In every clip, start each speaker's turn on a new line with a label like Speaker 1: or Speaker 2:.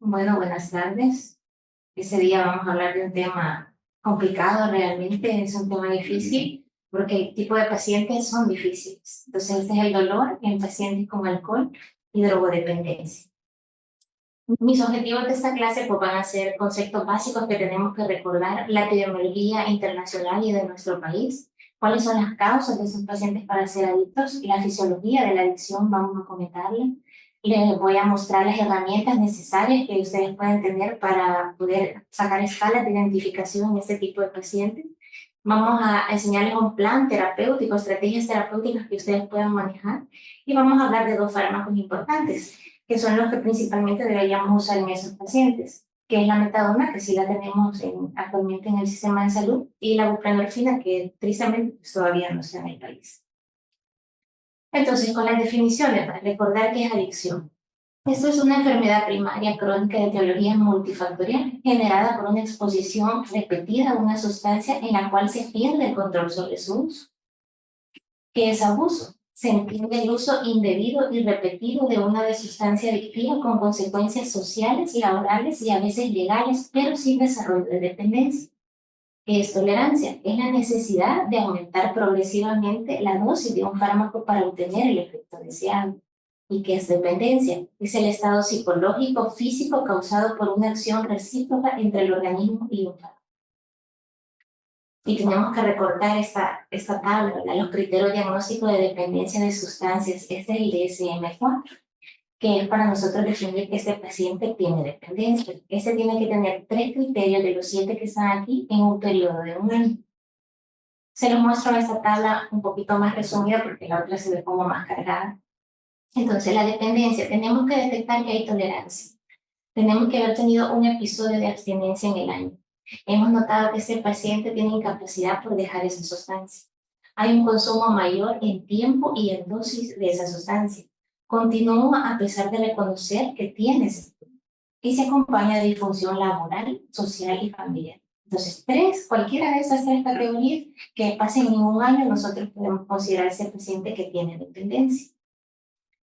Speaker 1: Bueno, buenas tardes. Ese día vamos a hablar de un tema complicado realmente, es un tema difícil porque el tipo de pacientes son difíciles. Entonces, este es el dolor en pacientes con alcohol y drogodependencia. Mis objetivos de esta clase pues, van a ser conceptos básicos que tenemos que recordar, la epidemiología internacional y de nuestro país, cuáles son las causas de esos pacientes para ser adictos, la fisiología de la adicción, vamos a comentarle. Les voy a mostrar las herramientas necesarias que ustedes pueden tener para poder sacar escalas de identificación en este tipo de pacientes. Vamos a enseñarles un plan terapéutico, estrategias terapéuticas que ustedes puedan manejar y vamos a hablar de dos fármacos importantes que son los que principalmente deberíamos usar en esos pacientes, que es la metadona, que sí la tenemos actualmente en el sistema de salud, y la buprenorfina, que tristemente pues, todavía no está en el país. Entonces, con las definiciones, para recordar qué es adicción. Esto es una enfermedad primaria crónica de etiología multifactorial generada por una exposición repetida a una sustancia en la cual se pierde el control sobre su uso. ¿Qué es abuso? Se entiende el uso indebido y repetido de una de sustancia adictiva con consecuencias sociales, laborales y a veces legales, pero sin desarrollo de dependencia. ¿Qué es tolerancia? Es la necesidad de aumentar progresivamente la dosis de un fármaco para obtener el efecto deseado. ¿Y qué es dependencia? Es el estado psicológico, físico causado por una acción recíproca entre el organismo y un fármaco. Y tenemos que recortar esta tabla, ¿verdad? Los criterios diagnósticos de dependencia de sustancias. Este es el DSM-4, que es para nosotros definir que este paciente tiene dependencia. Este tiene que tener 3 criterios de los 7 que están aquí en un periodo de un año. Se los muestro en esta tabla un poquito más resumida porque la otra se ve como más cargada. Entonces, la dependencia, tenemos que detectar que hay tolerancia. Tenemos que haber tenido un episodio de abstinencia en el año. Hemos notado que este paciente tiene incapacidad por dejar esa sustancia. Hay un consumo mayor en tiempo y en dosis de esa sustancia. Continúa a pesar de reconocer que tiene ese problema. Y se acompaña de disfunción laboral, social y familiar. Entonces, cualquiera de esas 3 categorías que pasen en un año, nosotros podemos considerar ese paciente que tiene dependencia.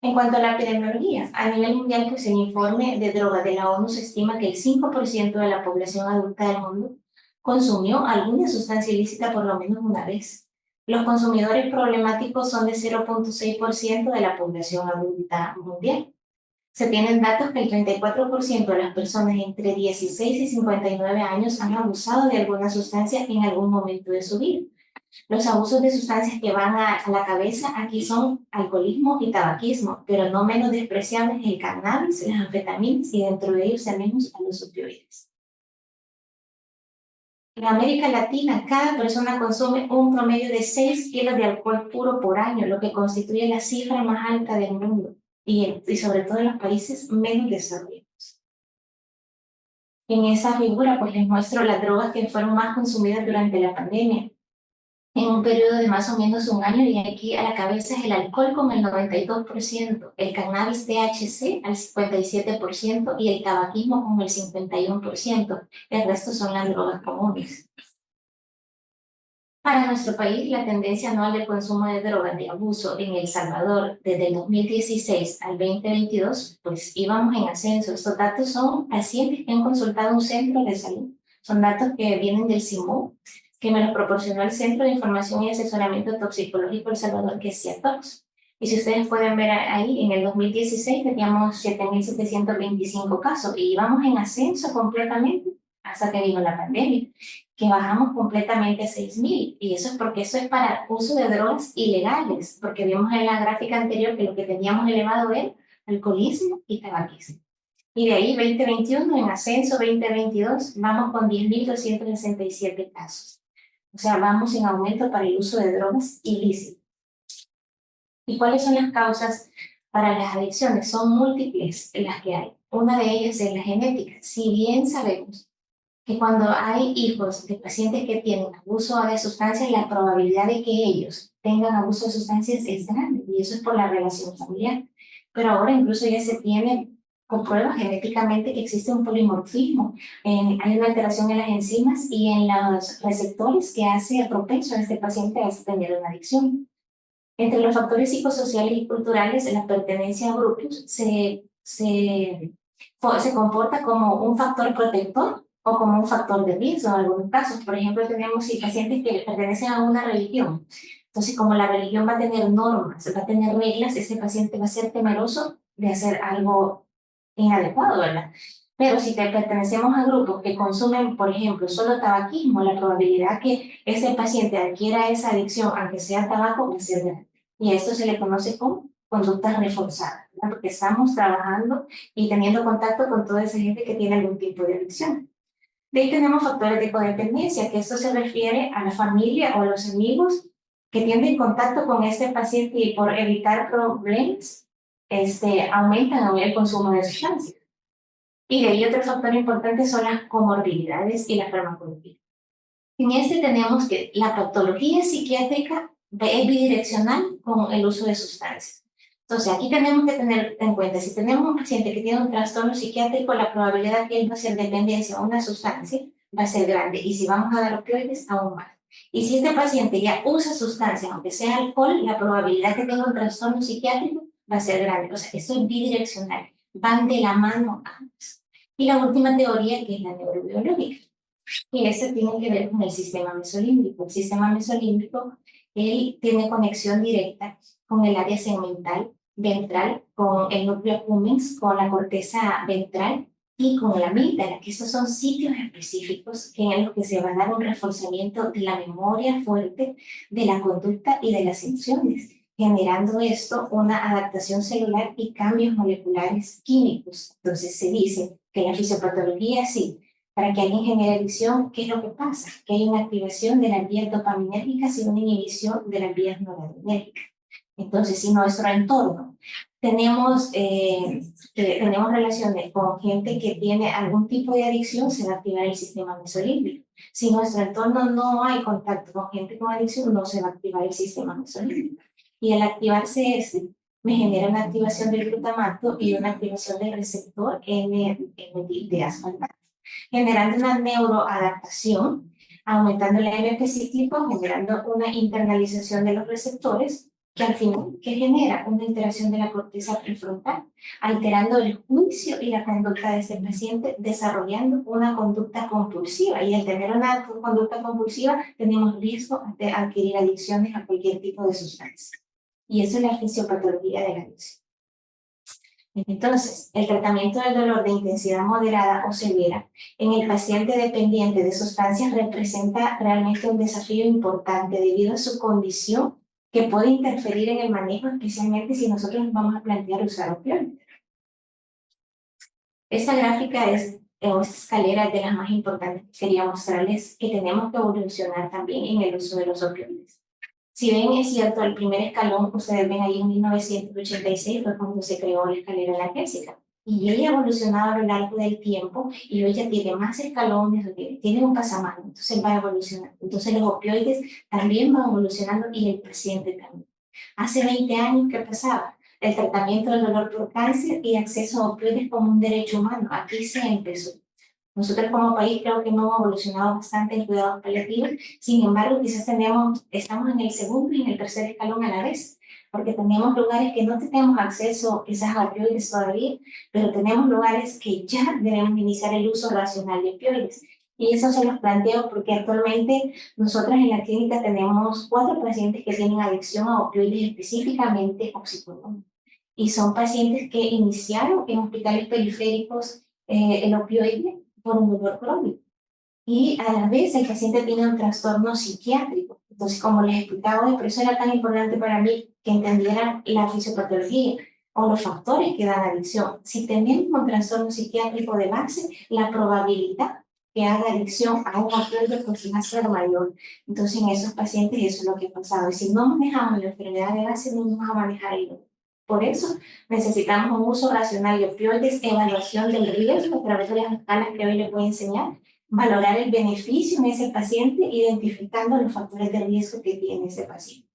Speaker 1: En cuanto a la epidemiología, a nivel mundial, pues el informe de drogas de la ONU se estima que el 5% de la población adulta del mundo consumió alguna sustancia ilícita por lo menos una vez. Los consumidores problemáticos son de 0,6% de la población adulta mundial. Se tienen datos que el 34% de las personas entre 16 y 59 años han abusado de alguna sustancia en algún momento de su vida. Los abusos de sustancias que van a la cabeza aquí son alcoholismo y tabaquismo, pero no menos despreciables el cannabis, las anfetaminas y dentro de ellos tenemos a los opioides. En América Latina, cada persona consume un promedio de 6 kilos de alcohol puro por año, lo que constituye la cifra más alta del mundo y sobre todo en los países menos desarrollados. En esa figura, pues les muestro las drogas que fueron más consumidas durante la pandemia. En un periodo de más o menos un año, y aquí a la cabeza es el alcohol con el 92%, el cannabis THC al 57% y el tabaquismo con el 51%. El resto son las drogas comunes. Para nuestro país, la tendencia anual de consumo de drogas de abuso en El Salvador desde el 2016 al 2022, pues íbamos en ascenso. Estos datos son pacientes que han consultado un centro de salud. Son datos que vienen del CIMU, que me los proporcionó el Centro de Información y Asesoramiento Toxicológico El Salvador, que es CIATOX. Y si ustedes pueden ver ahí, en el 2016 teníamos 7.725 casos y íbamos en ascenso completamente hasta que vino la pandemia, que bajamos completamente a 6.000. Y eso es porque eso es para uso de drogas ilegales, porque vimos en la gráfica anterior que lo que teníamos elevado era alcoholismo y tabaquismo. Y de ahí 2021 en ascenso, 2022 vamos con 10.267 casos. O sea, vamos en aumento para el uso de drogas ilícitas. ¿Y cuáles son las causas para las adicciones? Son múltiples las que hay. Una de ellas es la genética. Si bien sabemos que cuando hay hijos de pacientes que tienen abuso de sustancias, la probabilidad de que ellos tengan abuso de sustancias es grande, y eso es por la relación familiar. Pero ahora incluso ya se tiene comprueba genéticamente que existe un polimorfismo. Hay una alteración en las enzimas y en los receptores que hace propenso a este paciente a tener una adicción. Entre los factores psicosociales y culturales, la pertenencia a grupos se se comporta como un factor protector o como un factor de riesgo en algunos casos. Por ejemplo, tenemos pacientes que pertenecen a una religión. Entonces, como la religión va a tener normas, va a tener reglas, ese paciente va a ser temeroso de hacer algo inadecuado, ¿verdad? Pero si pertenecemos a grupos que consumen, por ejemplo, solo tabaquismo, la probabilidad que ese paciente adquiera esa adicción, aunque sea tabaco, va a ser grande. Y a esto se le conoce como conductas reforzadas, ¿verdad? Porque estamos trabajando y teniendo contacto con toda esa gente que tiene algún tipo de adicción. De ahí tenemos factores de codependencia, que esto se refiere a la familia o a los amigos que tienen contacto con este paciente y por evitar problemas, aumentan el consumo de sustancias. Y de ahí otro factor importante son las comorbilidades y la farmacología. En este tenemos que la patología psiquiátrica es bidireccional con el uso de sustancias. Entonces, aquí tenemos que tener en cuenta, si tenemos un paciente que tiene un trastorno psiquiátrico, la probabilidad que él va a ser dependencia a una sustancia va a ser grande. Y si vamos a dar opioides, aún más. Y si este paciente ya usa sustancias, aunque sea alcohol, la probabilidad que tenga un trastorno psiquiátrico va a ser grande. O sea, esto es bidireccional. Van de la mano ambas. Y la última teoría, que es la neurobiológica. Y eso tiene que ver con el sistema mesolímbico. El sistema mesolímbico, él tiene conexión directa con el área segmental ventral, con el núcleo accumbens, con la corteza ventral y con la amígdala, que estos son sitios específicos en los que se va a dar un reforzamiento de la memoria fuerte, de la conducta y de las emociones, generando esto una adaptación celular y cambios moleculares químicos. Entonces se dice que la fisiopatología sí. Para que alguien genere adicción, ¿qué es lo que pasa? Que hay una activación de las vías dopaminérgicas y una inhibición de las vías noradrenérgicas. Entonces, si nuestro entorno tenemos relaciones con gente que tiene algún tipo de adicción, se va a activar el sistema mesolímbico. Si en nuestro entorno no hay contacto con gente con adicción, no se va a activar el sistema mesolímbico. Y al activarse me genera una activación del glutamato y una activación del receptor N-metil asfaltato, generando una neuroadaptación, aumentando el AMP cíclico, generando una internalización de los receptores, que al final, ¿qué genera? Una alteración de la corteza prefrontal, alterando el juicio y la conducta de este paciente, desarrollando una conducta compulsiva. Y al tener una conducta compulsiva, tenemos riesgo de adquirir adicciones a cualquier tipo de sustancia. Y eso es la fisiopatología de la adicción. Entonces, el tratamiento del dolor de intensidad moderada o severa en el paciente dependiente de sustancias representa realmente un desafío importante debido a su condición que puede interferir en el manejo, especialmente si nosotros nos vamos a plantear usar opioides. Esta gráfica esta escalera de las más importantes que quería mostrarles que tenemos que evolucionar también en el uso de los opioides. Si ven, es cierto, el primer escalón, ustedes ven ahí en 1986, fue cuando se creó la escalera analgésica. Y ella ha evolucionado a lo largo del tiempo y hoy ya tiene más escalones, tiene un pasamano, entonces va evolucionando. Entonces los opioides también van evolucionando y el paciente también. Hace 20 años, ¿qué pasaba? El tratamiento del dolor por cáncer y acceso a opioides como un derecho humano. Aquí se empezó. Nosotros como país creo que no hemos evolucionado bastante en cuidados paliativos, sin embargo quizás estamos en el segundo y en el tercer escalón a la vez, porque tenemos lugares que no tenemos acceso quizás a opioides todavía, pero tenemos lugares que ya debemos iniciar el uso racional de opioides. Y eso se los planteo porque actualmente nosotros en la clínica tenemos 4 pacientes que tienen adicción a opioides, específicamente oxicodona. Y son pacientes que iniciaron en hospitales periféricos el opioide por un dolor crónico. Y a la vez el paciente tiene un trastorno psiquiátrico. Entonces, como les explicaba hoy, por eso era tan importante para mí que entendieran la fisiopatología o los factores que dan adicción. Si tenemos un trastorno psiquiátrico de base, la probabilidad que haga adicción a un opioide pues va a ser mayor. Entonces, en esos pacientes eso es lo que ha pasado. Y si no manejamos la enfermedad de base, no vamos a manejar el dolor. Por eso necesitamos un uso racional de opioides, evaluación del riesgo a través de las escalas que hoy les voy a enseñar, valorar el beneficio en ese paciente, identificando los factores de riesgo que tiene ese paciente.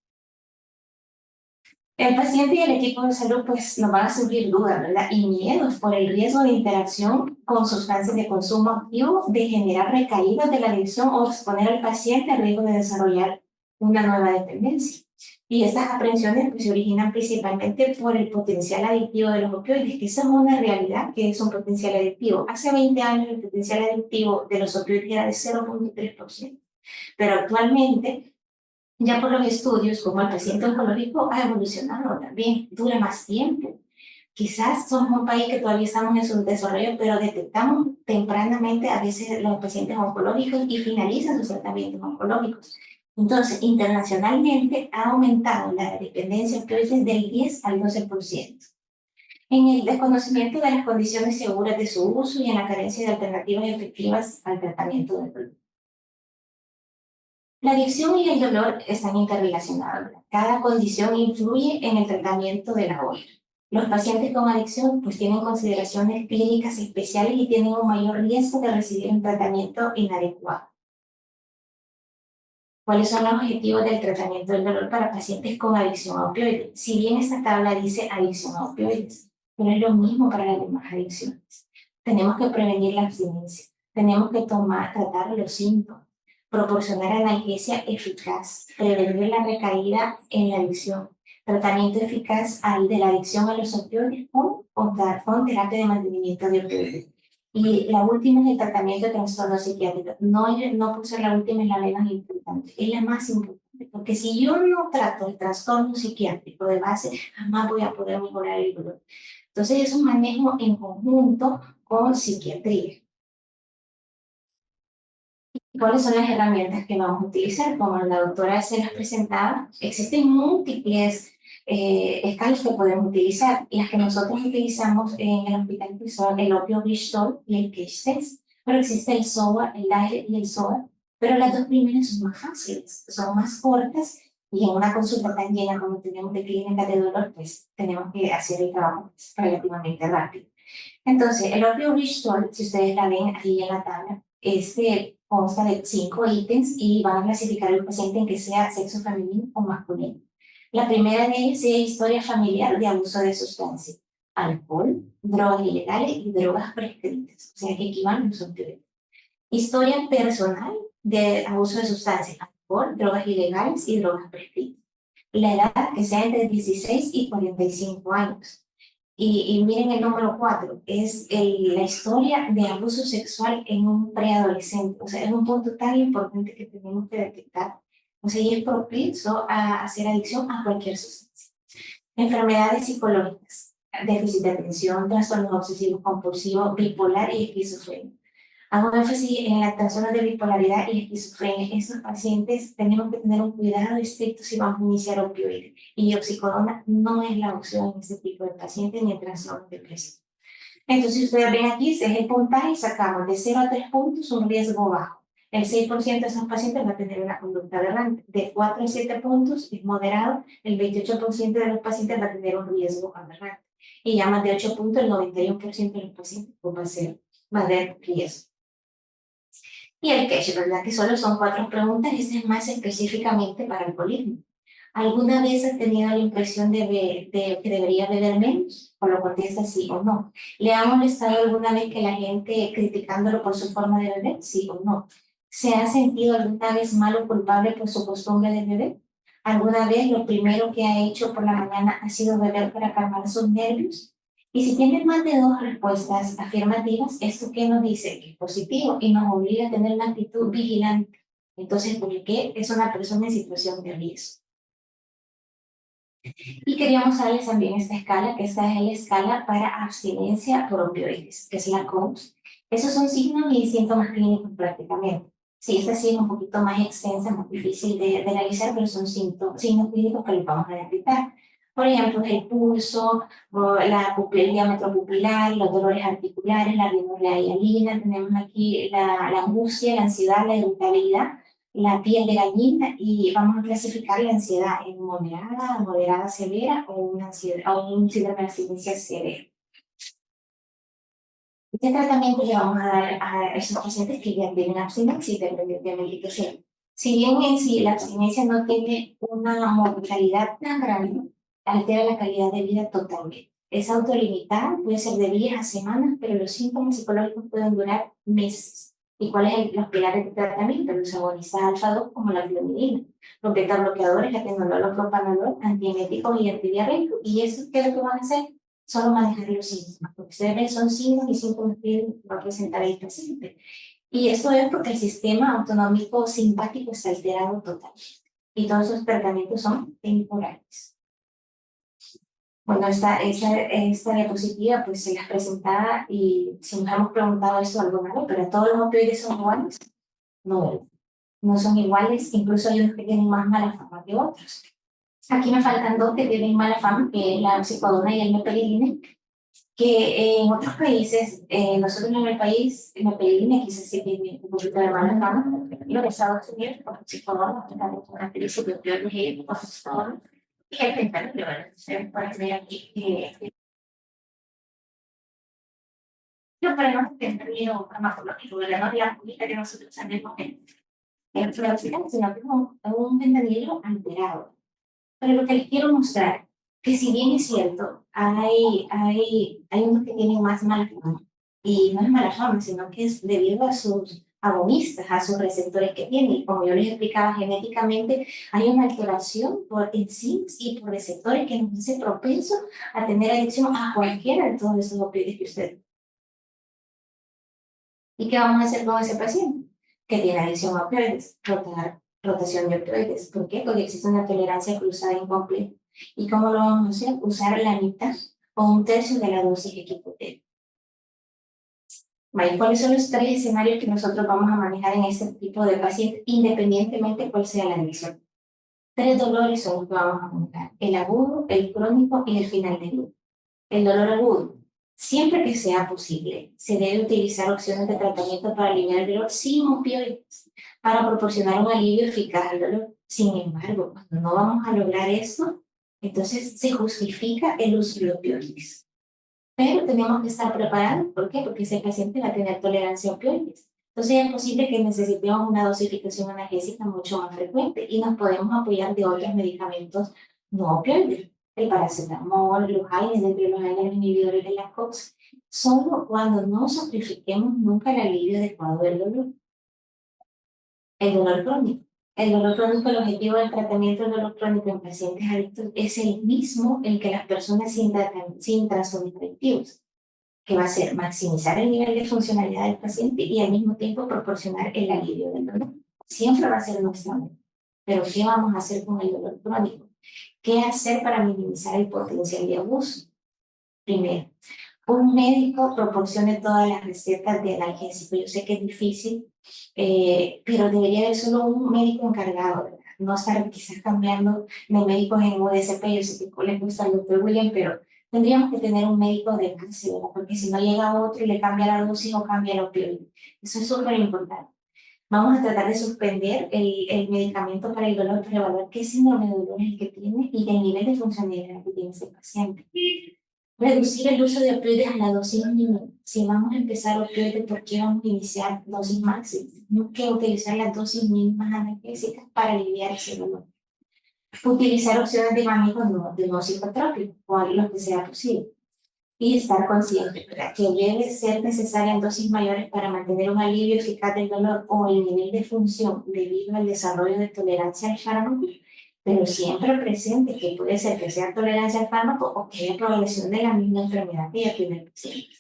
Speaker 1: El paciente y el equipo de salud pues nos van a sufrir dudas, ¿verdad? Y miedos por el riesgo de interacción con sustancias de consumo activo, de generar recaídas de la adicción o exponer al paciente al riesgo de desarrollar una nueva dependencia. Y estas aprensiones pues, se originan principalmente por el potencial adictivo de los opioides, que esa es una realidad que es un potencial adictivo. Hace 20 años el potencial adictivo de los opioides era de 0,3%, pero actualmente, ya por los estudios, como el paciente oncológico ha evolucionado también, dura más tiempo. Quizás somos un país que todavía estamos en su desarrollo, pero detectamos tempranamente a veces los pacientes oncológicos y finalizan sus tratamientos oncológicos. Entonces, internacionalmente ha aumentado la dependencia opioide del 10 al 12%. En el desconocimiento de las condiciones seguras de su uso y en la carencia de alternativas efectivas al tratamiento del dolor. La adicción y el dolor están interrelacionados. Cada condición influye en el tratamiento de la otra. Los pacientes con adicción pues tienen consideraciones clínicas especiales y tienen un mayor riesgo de recibir un tratamiento inadecuado. ¿Cuáles son los objetivos del tratamiento del dolor para pacientes con adicción a opioides? Si bien esta tabla dice adicción a opioides, pero es lo mismo para las demás adicciones. Tenemos que prevenir la abstinencia, tenemos que tratar los síntomas, proporcionar analgesia eficaz, prevenir la recaída en la adicción, tratamiento eficaz de la adicción a los opioides con terapia de mantenimiento de opioides. Y la última es el tratamiento de trastorno psiquiátrico. No por ser la última es la menos importante, es la más importante. Porque si yo no trato el trastorno psiquiátrico de base, jamás voy a poder mejorar el dolor. Entonces es un manejo en conjunto con psiquiatría. ¿Cuáles son las herramientas que vamos a utilizar? Como la doctora se las presentaba, existen múltiples escalas que podemos utilizar. Las que nosotros utilizamos en el hospital pues, son el opio Bristol y el Cage Test, pero existe el SOA, el DILE y el SOA, pero las dos primeras son más fáciles, son más cortas y en una consulta tan llena como tenemos de clínica de dolor, pues tenemos que hacer el trabajo pues, relativamente rápido. Entonces, el opio Bristol, si ustedes la ven aquí en la tabla, consta de 5 ítems y van a clasificar al paciente en que sea sexo femenino o masculino. La primera de ellas es historia familiar de abuso de sustancias, alcohol, drogas ilegales y drogas prescritas, o sea que aquí van los opioides. Historia personal de abuso de sustancias, alcohol, drogas ilegales y drogas prescritas. La edad que sea entre 16 y 45 años. Y miren el número 4, es la historia de abuso sexual en un preadolescente. O sea, es un punto tan importante que tenemos que detectar. O sea, y es propenso a hacer adicción a cualquier sustancia. Enfermedades psicológicas, déficit de atención, trastornos obsesivos compulsivos, bipolar y esquizofrenia. Hago énfasis en las trastornos de bipolaridad y esquizofrenia. Estos pacientes tenemos que tener un cuidado estricto si vamos a iniciar opioides. Y oxicodona no es la opción en este tipo de pacientes ni en trastornos depresivos. Entonces, ustedes ven aquí, este es el puntaje y sacamos de 0 a 3 puntos un riesgo bajo. El 6% de esos pacientes va a tener una conducta aberrante. De 4 a 7 puntos es moderado. El 28% de los pacientes va a tener un riesgo aberrante. Y ya más de 8 puntos, el 91% de los pacientes pues, va a haber riesgo. Y el cache, ¿verdad? Que solo son 4 preguntas, este es más específicamente para alcoholismo. ¿Alguna vez has tenido la impresión de que debería beber menos? O lo contesta sí o no. ¿Le ha molestado alguna vez que la gente criticándolo por su forma de beber? Sí o no. ¿Se ha sentido alguna vez mal o culpable por su costumbre de beber? ¿Alguna vez lo primero que ha hecho por la mañana ha sido beber para calmar sus nervios? Y si tienen más de 2 respuestas afirmativas, ¿esto qué nos dice? Que es positivo y nos obliga a tener una actitud vigilante. Entonces, ¿por qué es una persona en situación de riesgo? Y queríamos darles también esta escala, que esta es la escala para abstinencia por opioides, que es la COMS. Esos son signos y síntomas clínicos prácticamente. Sí, esta sí es un poquito más extensa, más difícil de realizar, pero son signos clínicos que les vamos a detectar. Por ejemplo, el pulso, o el diámetro pupilar, los dolores articulares, la rinorrea hialina, tenemos aquí la angustia, la ansiedad, la irritabilidad, la piel de gallina y vamos a clasificar la ansiedad en moderada, moderada severa o, o un síndrome de abstinencia severa. Este tratamiento le vamos a dar a esos pacientes que ya tienen abstinencia independientemente que sea. Si bien en sí la abstinencia no tiene una mortalidad tan grande, altera la calidad de vida totalmente. Es autolimitada, puede ser de días a semanas, pero los síntomas psicológicos pueden durar meses. ¿Y cuáles son los pilares de tratamiento? Los agonistas alfa-2 como la clomidina, los beta-bloqueadores, atenolol, propanolol, antieméticos y antidiarreicos. ¿Y eso qué es lo que van a hacer? Solo manejar los síntomas. Porque ustedes ven, son signos y síntomas que va a presentar el paciente. Y esto es porque el sistema autonómico simpático está alterado total. Y todos esos tratamientos son temporales. Bueno, esta diapositiva pues se las presentaba y si nos hemos preguntado esto alguna vez, pero todos los opioides son iguales. No, no son iguales, incluso hay unos que tienen más mala fama que otros. Aquí me faltan dos que tienen mala fama, que es la oxicodona y el meperidine, que en otros países, nosotros en el país, el meperidine quizás sí tiene un poquito de mala fama, lo de Estados Unidos, por oxicodona, también es una principio de opioides y oxicodona, y el fentanilo, se puede ver aquí, los problemas de fentanilo farmacológico, de la novia que nosotros sabemos que es velocidad, sino que es un fentanilo alterado. Pero lo que les quiero mostrar, que si bien es cierto, hay unos que tienen más mala fama, y no es mala fama, sino que es debido a sus agonistas, a sus receptores que tienen. Y como yo les explicaba, genéticamente hay una alteración por enzimas y por receptores que nos hace propenso a tener adicción a cualquiera de todos esos opioides que usted. ¿Y qué vamos a hacer con ese paciente que tiene adicción a opioides? Rotación de opioides. ¿Por qué? Porque existe una tolerancia cruzada incompleta. ¿Y cómo lo vamos a hacer? Usar la mitad o un tercio de la dosis equipotente. ¿Vale? ¿Cuáles son los tres escenarios que nosotros vamos a manejar en este tipo de pacientes, independientemente de cuál sea la adicción? Tres dolores son los que vamos a manejar: el agudo, el crónico y el final de vida. El dolor agudo. Siempre que sea posible, se debe utilizar opciones de tratamiento para aliviar el dolor sin opioides, para proporcionar un alivio eficaz al dolor. Sin embargo, cuando no vamos a lograr esto, entonces se justifica el uso de opioides. Pero tenemos que estar preparados. ¿Por qué? Porque ese paciente va a tener tolerancia a opioides. Entonces es posible que necesitemos una dosificación analgésica mucho más frecuente y nos podemos apoyar de otros medicamentos no opioides. El paracetamol, los AINES, dentro de los AINES, los inhibidores de la COX, solo cuando no sacrifiquemos nunca el alivio adecuado del dolor. El dolor crónico. El dolor crónico, el objetivo del tratamiento del dolor crónico en pacientes adictos es el mismo en que las personas sin trastornos adictivos, que va a ser maximizar el nivel de funcionalidad del paciente y al mismo tiempo proporcionar el alivio del dolor. Siempre va a ser nuestra meta. Pero ¿qué vamos a hacer con el dolor crónico? ¿Qué hacer para minimizar el potencial de abuso? Primero, un médico proporcione todas las recetas de analgésico. Yo sé que es difícil, pero debería haber solo un médico encargado, ¿verdad? No estar quizás cambiando de médicos en UDSP. Yo sé que les gusta el doctor William, pero tendríamos que tener un médico de base, ¿verdad? Porque si no llega otro y le cambia la dosis o cambia el opioide. Eso es súper importante. Vamos a tratar de suspender el medicamento para el dolor para evaluar qué síndrome de dolor es el que tiene y el nivel de funcionalidad que tiene ese paciente. Reducir el uso de opioides a la dosis mínima. Si vamos a empezar opioides, ¿por qué vamos a iniciar dosis máximas? Tenemos que utilizar las dosis mínimas analgésicas para aliviar ese dolor. Utilizar opciones de manejo de no psicotrópicos, o lo que sea posible. Y estar consciente, ¿verdad?, que debe ser necesaria en dosis mayores para mantener un alivio eficaz del dolor o el nivel de función debido al desarrollo de tolerancia al fármaco, pero siempre presente que puede ser que sea tolerancia al fármaco o que haya progresión de la misma enfermedad que ya tiene el paciente.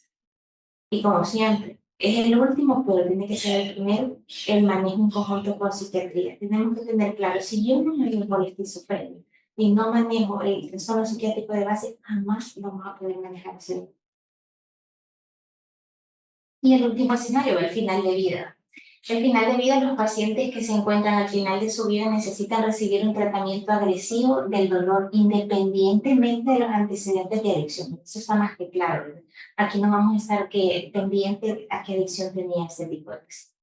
Speaker 1: Y como siempre, es el último, pero tiene que ser el primero, el manejo en conjunto con psiquiatría. Tenemos que tener claro, si yo no manejo la esquizofrenia y no manejo el trastorno psiquiátrico de base, jamás vamos a poder manejar ese. Y el último escenario, el final de vida. El final de vida, los pacientes que se encuentran al final de su vida necesitan recibir un tratamiento agresivo del dolor independientemente de los antecedentes de adicción. Eso está más que claro, ¿verdad? Aquí no vamos a estar pendientes a qué adicción tenía este tipo de paciente.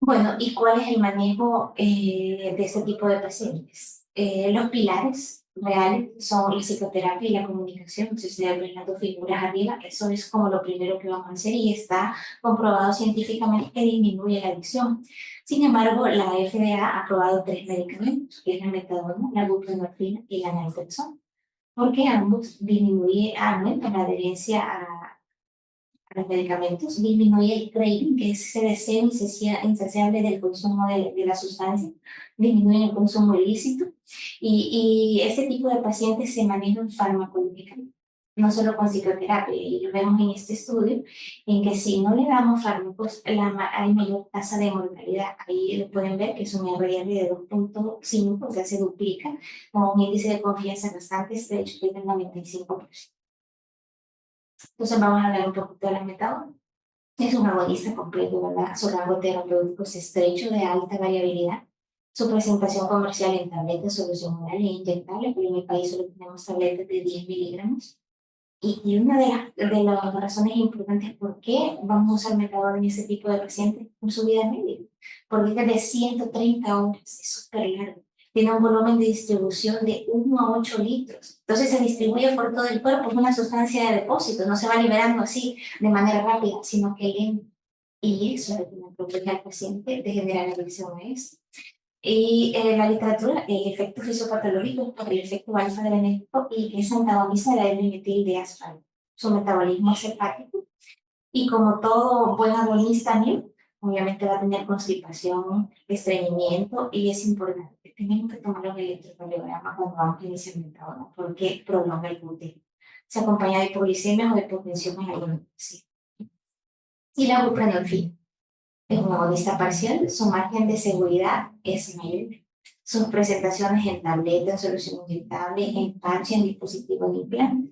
Speaker 1: Bueno, ¿y cuál es el manejo de este tipo de pacientes? Los pilares reales son la psicoterapia y la comunicación. Si ustedes ven las dos figuras arriba, eso es como lo primero que vamos a hacer y está comprobado científicamente que disminuye la adicción. Sin embargo, la FDA ha aprobado tres medicamentos, que es la metadona, la buprenorfina y la naltrexona, porque ambos aumentan la adherencia a los medicamentos, disminuye el craving, que es ese deseo insaciable del consumo de la sustancia, disminuye el consumo ilícito, y ese tipo de pacientes se manejan farmacológicamente, no solo con psicoterapia, y lo vemos en este estudio, en que si no le damos fármacos, hay mayor tasa de mortalidad. Ahí lo pueden ver que es un RR de 2.5, o sea, se duplica, con un índice de confianza bastante estrecho, que es del 95%. Entonces vamos a hablar un poquito de la metadona. Es un agonista completo, ¿verdad? Su rango terapéutico es estrecho, de alta variabilidad. Su presentación comercial en tabletas, solución oral e inyectable, pero en mi país solo tenemos tabletas de 10 miligramos. Y una de las razones importantes por qué vamos a usar metadona en ese tipo de pacientes por su vida media. Porque es de 130 horas, es súper largo. Tiene un volumen de distribución de 1 a 8 litros. Entonces se distribuye por todo el cuerpo, es una sustancia de depósito, no se va liberando así de manera rápida, sino que lento. Y eso es lo que me protege al paciente de generar adicciones. Y la literatura, el efecto fisiopatológico por el efecto alfa-adrenérgico y que es antagonista de la L-metil-D-asparto. Su metabolismo es hepático y como todo buen agonista también, obviamente va a tener constipación, estreñimiento y es importante. Tenemos que tomar un electrocardiograma cuando vamos a iniciar metadona porque prolonga el gluten. Se acompaña de hipoglicemia o de hipotensión en algunos pacientes. Y la buprenorfina. Es un agonista parcial, su margen de seguridad es mayor. Sus presentaciones en tableta, solución inyectable, en parche, en dispositivo de implante.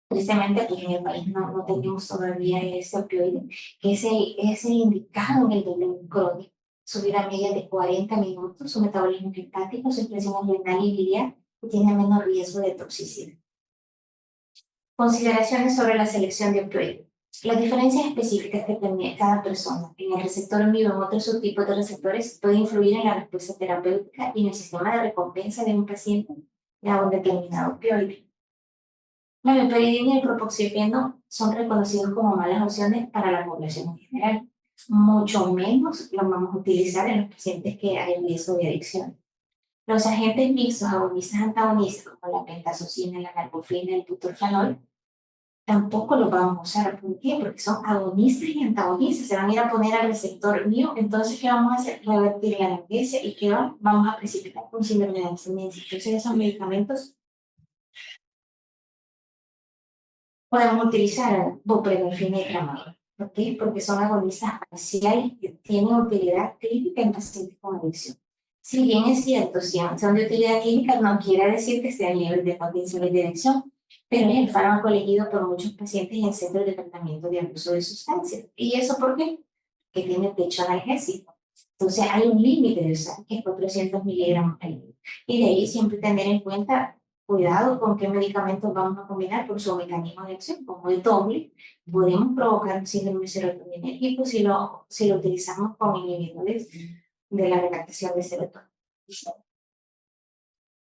Speaker 1: Tristemente, pues en el país no tenemos todavía ese opioide, que es el indicado en el dolor crónico. Su vida media de 40 minutos, su metabolismo hepático, su expresión renal y biliar, y tiene menos riesgo de toxicidad. Consideraciones sobre la selección de opioides. Las diferencias específicas que tiene cada persona en el receptor en vivo o en otros subtipos de receptores puede influir en la respuesta terapéutica y en el sistema de recompensa de un paciente a un determinado opioide. La meperidina y el propoxipeno son reconocidos como malas opciones para la población en general. Mucho menos los vamos a utilizar en los pacientes que hay riesgo de adicción. Los agentes mixtos agonistas antagonistas como la pentazocina, la nalbuphina, el butorfanol tampoco lo vamos a usar. ¿Por qué? Porque son agonistas y antagonistas. Se van a ir a poner al receptor mío. Entonces, ¿qué vamos a hacer? Revertir la analgesia y ¿qué vamos a precipitar con síndrome de abstinencia? Entonces, esos medicamentos podemos utilizar buprenorfina y tramadol. ¿Por qué? Porque son agonistas parciales que tienen utilidad clínica en pacientes con adicción. Si bien es cierto, si son de utilidad clínica, no quiere decir que sean libres de potencial de adicción, pero es el fármaco elegido por muchos pacientes en centros de tratamiento de abuso de sustancias. ¿Y eso por qué? Que tiene techo analgésico. Entonces hay un límite de usar, que es 400 miligramos al día. Y de ahí siempre tener en cuenta, cuidado con qué medicamentos vamos a combinar por su mecanismo de acción, como el doble, podemos provocar síndrome serotoninérgico si lo utilizamos con inhibidores de la recaptación de serotonina.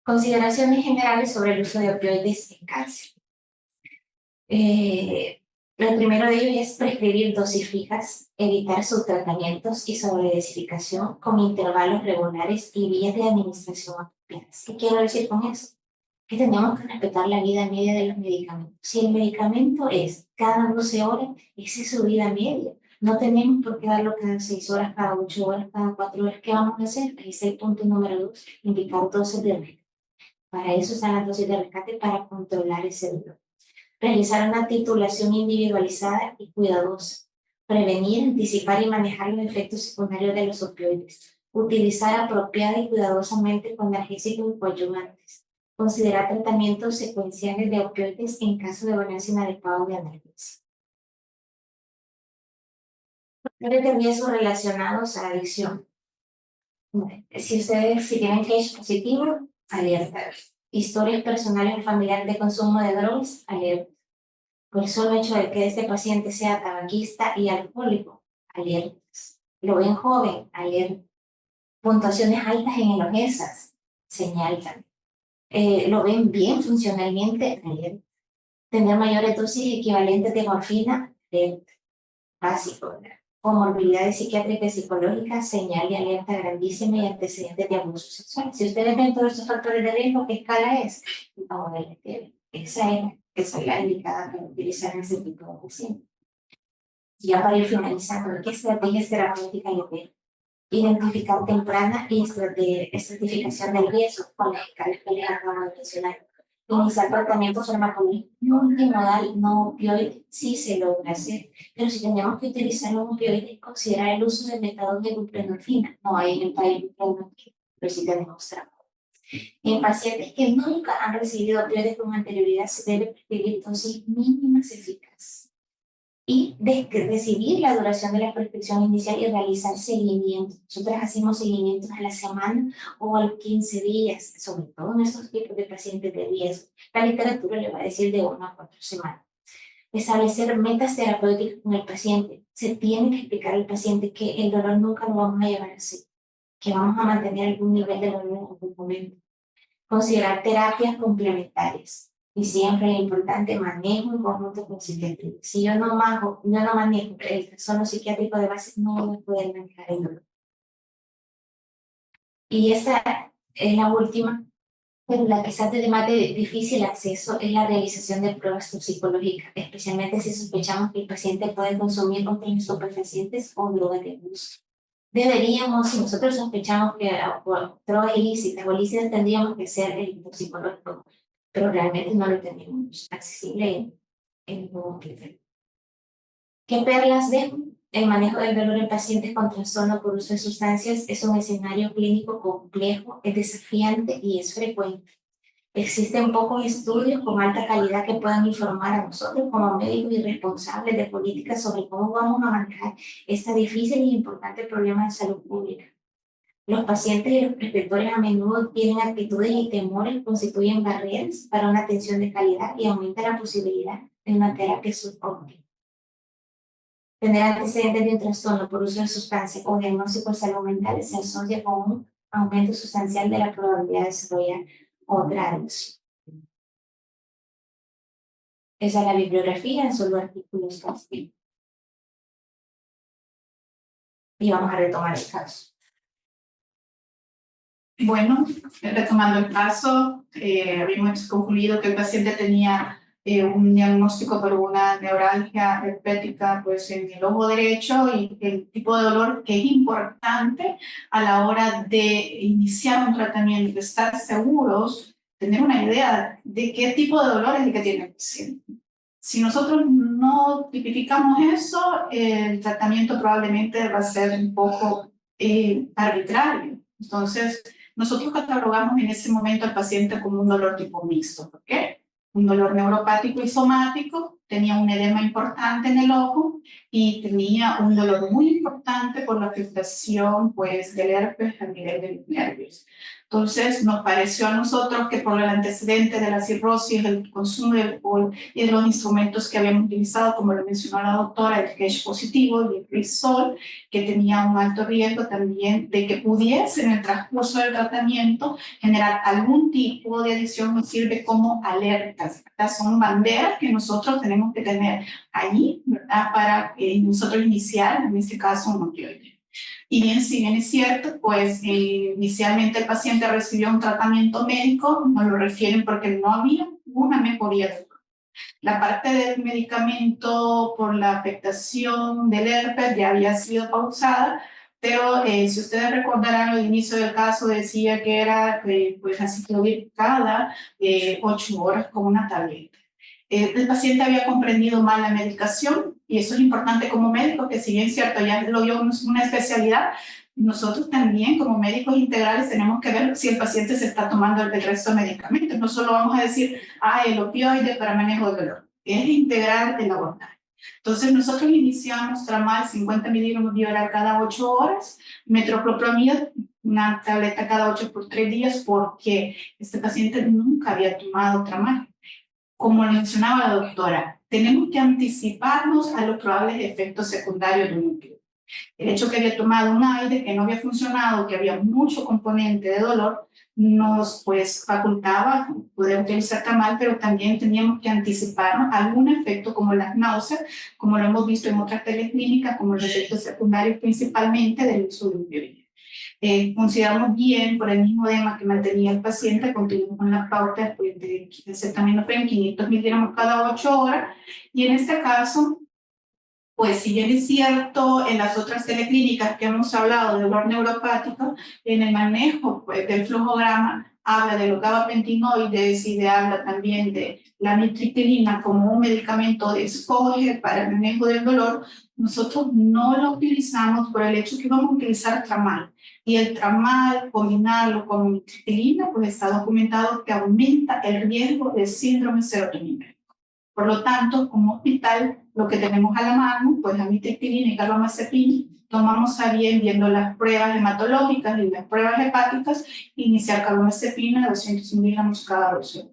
Speaker 1: Consideraciones generales sobre el uso de opioides en cáncer. El primero de ellos es prescribir dosis fijas, evitar subtratamientos y sobredosificación con intervalos regulares y vías de administración apropiadas. ¿Qué quiero decir con eso? Que tenemos que respetar la vida media de los medicamentos. Si el medicamento es cada 12 horas, esa es su vida media. No tenemos por qué darlo cada 6 horas, cada 8 horas, cada 4 horas. ¿Qué vamos a hacer? Ahí es el punto número 2, indicar dosis de rescate. Para eso están las dosis de rescate, para controlar ese dolor. Realizar una titulación individualizada y cuidadosa. Prevenir, anticipar y manejar los efectos secundarios de los opioides. Utilizar apropiada y cuidadosamente con analgésicos y coadyuvantes. Considerar tratamientos secuenciales de opioides en caso de balance inadecuado de analgesia. Factores de riesgo relacionados a adicción. Si tienen H positivo, alerta. Historias personales o familiares de consumo de drogas, alerta. Por el solo hecho de que este paciente sea tabaquista y alcohólico, alertas. Lo ven joven, alerta. Puntuaciones altas en el OGESAS, señal también. Lo ven bien funcionalmente, alerta. Tener mayores dosis equivalentes de morfina, alerta. Básico, ¿verdad? Comorbilidades psiquiátricas y psicológicas, señal de alerta grandísima y antecedentes de abuso sexual. Si ustedes ven todos estos factores de riesgo, ¿qué escala es? Vamos a ver, esa es la indicada para utilizar en ese tipo de pacientes. Ya para ir finalizando, ¿qué estrategias terapéuticas le ven? Identificar temprana y estratificación del riesgo con las escalas que les acabo de mencionar. Iniciar tratamiento farmacológico multimodal no opioide sí se logra hacer, pero si tenemos que utilizar un opioide, considerar el uso de metadón de buprenorfina. No hay en el país buprenorfina, pero sí tenemos trabajo. En pacientes que nunca han recibido opioides con anterioridad, se debe prescribir dosis mínimas eficaces y decidir la duración de la prescripción inicial y realizar seguimiento. Nosotros hacemos seguimientos a la semana o a los 15 días, sobre todo en estos tipos de pacientes de riesgo. La literatura le va a decir de 1 a 4 semanas. Establecer metas terapéuticas con el paciente. Se tiene que explicar al paciente que el dolor nunca lo vamos a llevar así, que vamos a mantener algún nivel de dolor en algún momento. Considerar terapias complementarias. Y siempre es importante manejo en conjunto con psiquiatría. Si yo no manejo el trastorno psiquiátrico de base, no voy a poder manejar el dolor. Y esta es la última, pero la quizás de más de difícil acceso es la realización de pruebas toxicológicas, especialmente si sospechamos que el paciente puede consumir otros estupefacientes o drogas de abuso. Deberíamos, si nosotros sospechamos que drogas ilícitas o ilícitas, tendríamos que hacer el toxicológico, pero realmente no lo tenemos accesible en ningún criterio. ¿Qué perlas dejo? El manejo del dolor en pacientes con trastorno por uso de sustancias es un escenario clínico complejo, es desafiante y es frecuente. Existen pocos estudios con alta calidad que puedan informar a nosotros como médicos y responsables de políticas sobre cómo vamos a manejar este difícil y importante problema de salud pública. Los pacientes y los prescriptores a menudo tienen actitudes y temores que constituyen barreras para una atención de calidad y aumenta la posibilidad de una terapia subóptima. Tener antecedentes de un trastorno por uso de sustancias o diagnóstico de salud mental se asocia con un aumento sustancial de la probabilidad de desarrollar otra adicción. Esa es la bibliografía, son los artículos casi. Y vamos a retomar el caso.
Speaker 2: Bueno, retomando el caso, habíamos concluido que el paciente tenía un diagnóstico por una neuralgia herpética pues, en el ojo derecho y el tipo de dolor que es importante a la hora de iniciar un tratamiento, estar seguros, tener una idea de qué tipo de dolor es el que tiene el paciente. Si nosotros no tipificamos eso, el tratamiento probablemente va a ser un poco arbitrario. Entonces, nosotros catalogamos en ese momento al paciente como un dolor tipo mixto. ¿Por qué? Un dolor neuropático y somático, tenía un edema importante en el ojo y tenía un dolor muy importante por la afectación pues, del herpes a nivel de los nervios. Entonces, nos pareció a nosotros que por el antecedente de la cirrosis, el consumo de alcohol y de los instrumentos que habíamos utilizado, como lo mencionó la doctora, el Kesh positivo y el Crisol, que tenía un alto riesgo también de que pudiese en el transcurso del tratamiento generar algún tipo de adicción, nos sirve como alertas. Estas son banderas que nosotros tenemos que tener allí, ¿verdad? Para nosotros iniciar, en este caso, un opioide. Y bien, si bien es cierto, pues inicialmente el paciente recibió un tratamiento médico, nos lo refieren porque no había una mejoría del dolor. La parte del medicamento por la afectación del herpes ya había sido pausada, pero si ustedes recordarán, al inicio del caso decía que era pues aciclovir cada 8 horas con una tableta. El paciente había comprendido mal la medicación y eso es importante como médico, que si bien es cierto, ya lo vio una especialidad, nosotros también como médicos integrales tenemos que ver si el paciente se está tomando el resto de medicamentos. No solo vamos a decir, el opioide para manejo del dolor, es integral el abordaje. Entonces nosotros iniciamos tramal 50 miligramos bioral cada 8 horas, metoclopramida, una tableta cada 8 por 3 días, porque este paciente nunca había tomado tramal. Como mencionaba la doctora, tenemos que anticiparnos a los probables efectos secundarios de un opioide. El hecho que había tomado un AIDE que no había funcionado, que había mucho componente de dolor, nos pues facultaba poder utilizar tramal, pero también teníamos que anticiparnos a algún efecto como las náuseas, como lo hemos visto en otras teleclínicas, como los efectos secundarios principalmente del uso de un opioide. Consideramos bien por el mismo edema que mantenía el paciente, continuamos con la pauta de acetaminofén 500 miligramos cada 8 horas, y en este caso pues si bien es cierto, en las otras teleclínicas que hemos hablado de dolor neuropático, en el manejo pues, del flujograma habla de los gabapentinoides y habla también de la mitriptilina como un medicamento de escoge para el manejo del dolor. Nosotros no lo utilizamos por el hecho que vamos a utilizar tramal. Y el tramal, combinarlo con mitriptilina, pues está documentado que aumenta el riesgo de síndrome serotoninérgico. Por lo tanto, como hospital, lo que tenemos a la mano, pues la mitriptilina y carbamazepina, tomamos a bien viendo las pruebas hematológicas y las pruebas hepáticas, iniciar carbamazepina 200 miligramos cada 12 horas.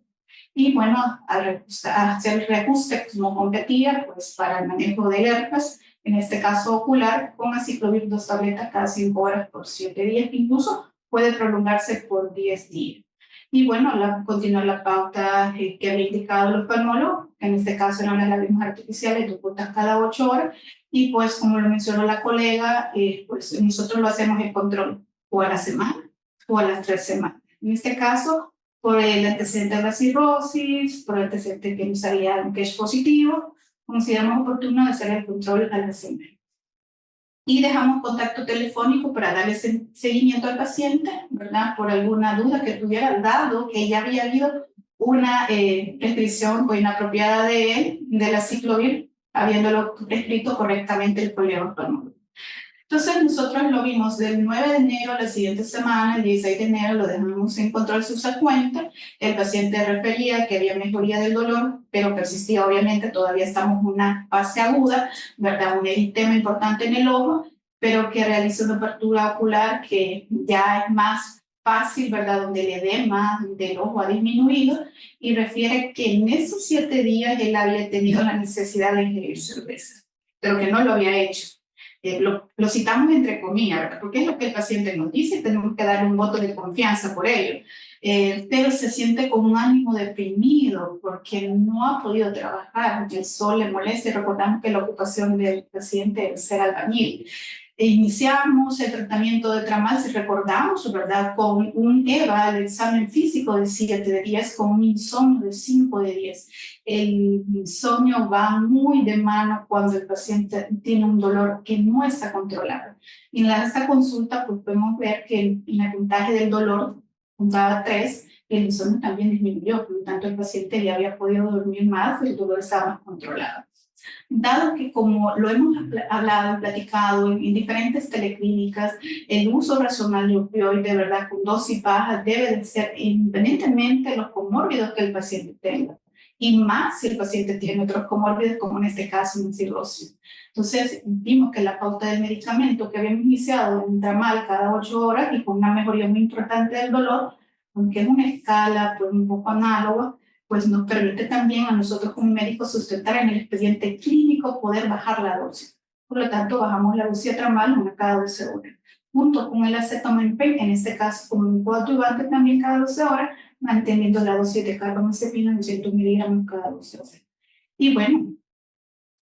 Speaker 2: Y bueno, a hacer el reajuste como competía, pues para el manejo de herpes, en este caso ocular, con aciclovir 2 tabletas cada 5 horas por 7 días, que incluso puede prolongarse por 10 días. Y bueno, continuar la pauta que había indicado el oftalmólogo, que en este caso eran las lágrimas artificiales, 2 gotas cada 8 horas, y pues como lo mencionó la colega, pues nosotros lo hacemos el control o a la semana o a las 3 semanas. En este caso, por el antecedente de la cirrosis, por el antecedente que nos haría que es positivo, consideramos oportuno hacer el control a la semana. Y dejamos contacto telefónico para darle seguimiento al paciente, ¿verdad? Por alguna duda que tuviera, dado que ya había habido una prescripción inapropiada de él, de la ciclovir, habiéndolo prescrito correctamente el colega oftalmólogo. Entonces nosotros lo vimos del 9 de enero a la siguiente semana, el 16 de enero lo dejamos en control subsecuente, el paciente refería que había mejoría del dolor, pero persistía obviamente, todavía estamos en una fase aguda, ¿verdad? Un eritema importante en el ojo, pero que realiza una apertura ocular que ya es más fácil, ¿verdad? Donde el edema del ojo ha disminuido y refiere que en esos 7 días él había tenido la necesidad de ingerir cerveza, pero que no lo había hecho. Lo citamos entre comillas, ¿verdad? Porque es lo que el paciente nos dice, tenemos que darle un voto de confianza por ello. Pero se siente con un ánimo deprimido porque no ha podido trabajar, el sol le molesta y recordamos que la ocupación del paciente es ser albañil. Iniciamos el tratamiento de tramal, si recordamos, ¿verdad? Con un EVA, el examen físico de 7 de 10, con un insomnio de 5 de 10. El insomnio va muy de mano cuando el paciente tiene un dolor que no está controlado. Y en esta consulta pues, podemos ver que en el puntaje del dolor puntaba 3, el insomnio también disminuyó, por lo tanto el paciente ya había podido dormir más y el dolor estaba más controlado. Dado que como lo hemos hablado, platicado en diferentes teleclínicas, el uso racional de opioides, de verdad, con dosis bajas, debe de ser independientemente de los comórbidos que el paciente tenga. Y más si el paciente tiene otros comórbidos, como en este caso una cirrosis. Entonces, vimos que la pauta del medicamento que habíamos iniciado en tramal cada 8 horas y con una mejoría muy importante del dolor, aunque es una escala pues, un poco análoga, pues nos permite también a nosotros como médicos sustentar en el expediente clínico poder bajar la dosis. Por lo tanto, bajamos la dosis de tramal una cada 12 horas. Junto con el acetaminofén, en este caso como un coadyuvante también cada 12 horas, manteniendo la dosis de carbamazepina en 200 miligramos cada 12 horas. Y bueno,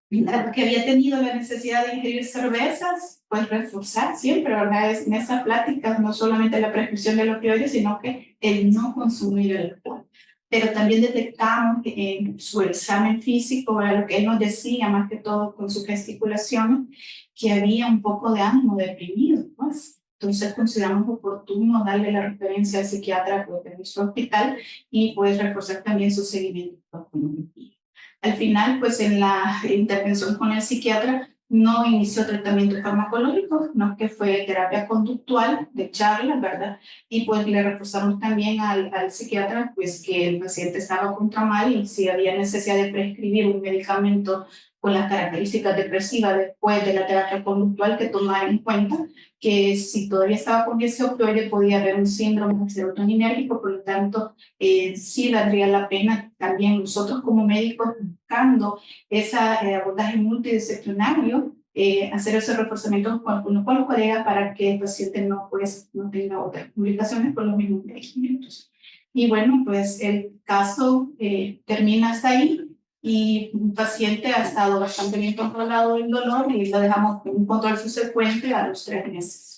Speaker 2: que había tenido la necesidad de ingerir cervezas, pues reforzar siempre, ¿verdad? En esas pláticas, no solamente la prescripción de los opioides, sino que el no consumir el alcohol. Pero también detectamos que en su examen físico, lo que él nos decía, más que todo con su gesticulación, que había un poco de ánimo deprimido, pues. Entonces consideramos oportuno darle la referencia al psiquiatra pues, de nuestro hospital y pues reforzar también su seguimiento con al final, pues en la intervención con el psiquiatra no inició tratamiento farmacológico, no que fue terapia conductual de charla, ¿verdad? Y pues le reforzamos también al psiquiatra, pues que el paciente estaba con tramal y si había necesidad de prescribir un medicamento con las características depresivas después de la terapia conductual, que tomar en cuenta que si todavía estaba con ese opioide podía haber un síndrome serotoninérgico, por lo tanto sí valdría la pena también nosotros como médicos buscando ese abordaje multidisciplinario, hacer esos reforzamientos con los colegas para que el paciente no tenga otras complicaciones con los mismos medicamentos. Y bueno, pues el caso termina hasta ahí y un paciente ha estado bastante bien controlado el dolor y lo dejamos en un control subsecuente a los 3 meses.